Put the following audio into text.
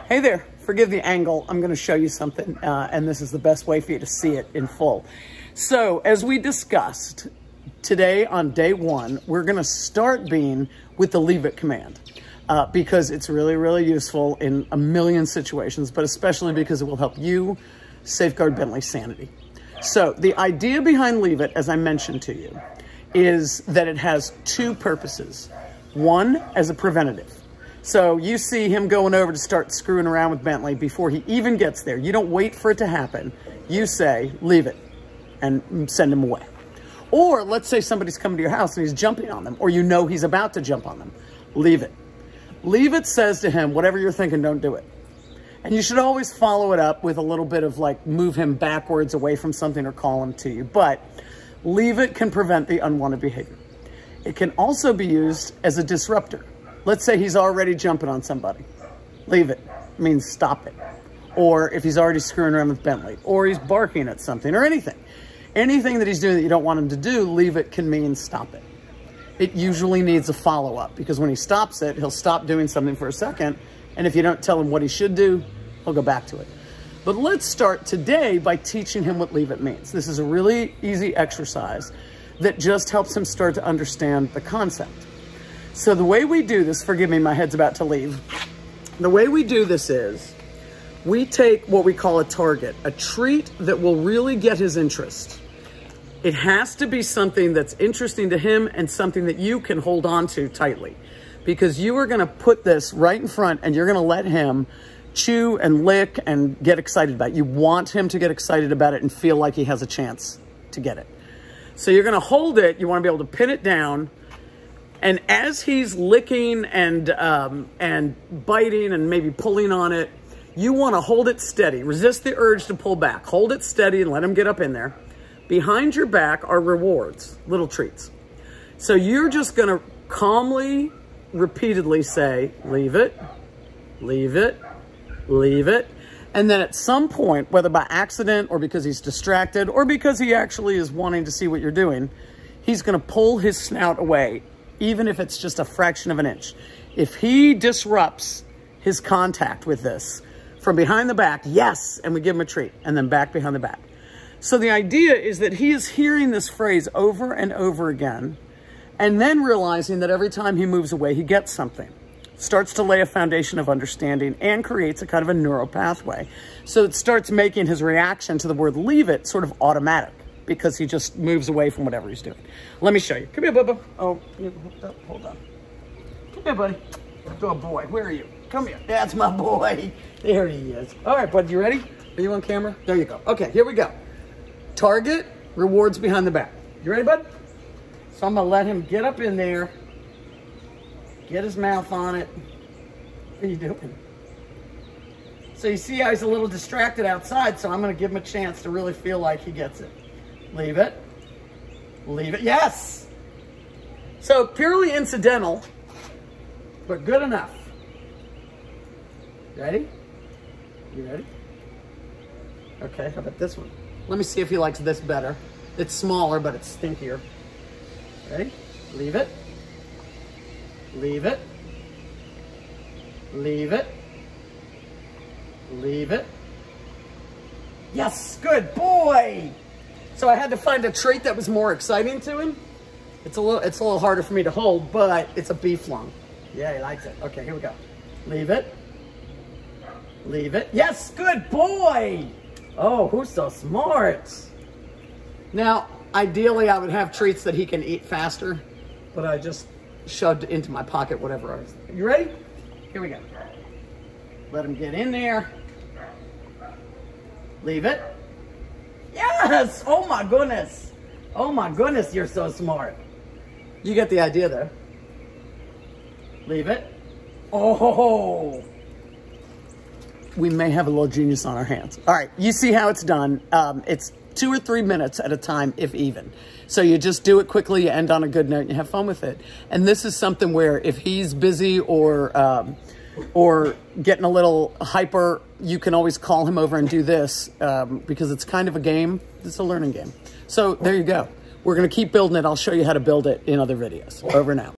Hey there, forgive the angle. I'm going to show you something, and this is the best way for you to see it in full. So as we discussed, today on day one, we're going to start being with the leave it command because it's really, really useful in a million situations, but especially because it will help you safeguard Bentley's sanity. So the idea behind leave it, as I mentioned to you, is that it has two purposes. One, as a preventative. So you see him going over to start screwing around with Bentley before he even gets there. You don't wait for it to happen. You say, leave it, and send him away. Or let's say somebody's coming to your house and he's jumping on them, or you know he's about to jump on them. Leave it. Leave it says to him, whatever you're thinking, don't do it. And you should always follow it up with a little bit of like move him backwards away from something or call him to you. But leave it can prevent the unwanted behavior. It can also be used as a disruptor. Let's say he's already jumping on somebody. Leave it means stop it. Or if he's already screwing around with Bentley, or he's barking at something, or anything. Anything that he's doing that you don't want him to do, leave it can mean stop it. It usually needs a follow-up because when he stops it, he'll stop doing something for a second. And if you don't tell him what he should do, he'll go back to it. But let's start today by teaching him what leave it means. This is a really easy exercise that just helps him start to understand the concept. So the way we do this, forgive me, my head's about to leave. The way we do this is we take what we call a target, a treat that will really get his interest. It has to be something that's interesting to him and something that you can hold on to tightly, because you are going to put this right in front and you're going to let him chew and lick and get excited about it. You want him to get excited about it and feel like he has a chance to get it. So you're going to hold it. You want to be able to pin it down. And as he's licking and biting and maybe pulling on it, you want to hold it steady. Resist the urge to pull back. Hold it steady and let him get up in there. Behind your back are rewards, little treats. So you're just going to calmly, repeatedly say, leave it, leave it, leave it. And then at some point, whether by accident or because he's distracted or because he actually is wanting to see what you're doing, he's going to pull his snout away, even if it's just a fraction of an inch. If he disrupts his contact with this from behind the back, yes, and we give him a treat, and then back behind the back. So the idea is that he is hearing this phrase over and over again, and then realizing that every time he moves away, he gets something. Starts to lay a foundation of understanding and creates a kind of a neural pathway. So it starts making his reaction to the word leave it sort of automatic, because he just moves away from whatever he's doing. Let me show you. Come here, Bubba. Oh, hold on. Come here, buddy. Good boy. Where are you? Come here. That's my boy. There he is. All right, bud, you ready? Are you on camera? There you go. Okay, here we go. Target, rewards behind the back. You ready, bud? So I'm going to let him get up in there, get his mouth on it. What are you doing? So you see how he's a little distracted outside, so I'm going to give him a chance to really feel like he gets it. Leave it. Leave it. Yes! So purely incidental, but good enough. Ready? You ready? Okay, how about this one? Let me see if he likes this better. It's smaller, but it's stinkier. Ready? Leave it. Leave it. Leave it. Leave it. Yes, good boy! So I had to find a treat that was more exciting to him. It's a little harder for me to hold, but it's a beef lung. Yeah, he likes it. Okay, here we go. Leave it. Leave it. Yes, good boy! Oh, who's so smart? Now, ideally, I would have treats that he can eat faster, but I just shoved into my pocket whatever I was. You ready? Here we go. Let him get in there. Leave it. Yes! Oh my goodness. Oh my goodness, you're so smart. You get the idea there. Leave it. Oh! We may have a little genius on our hands. All right, you see how it's done. It's 2 or 3 minutes at a time, if even. So you just do it quickly, you end on a good note, and you have fun with it. And this is something where if he's busy or getting a little hyper, you can always call him over and do this because it's kind of a game. It's a learning game. So there you go. We're going to keep building it. I'll show you how to build it in other videos. Over now.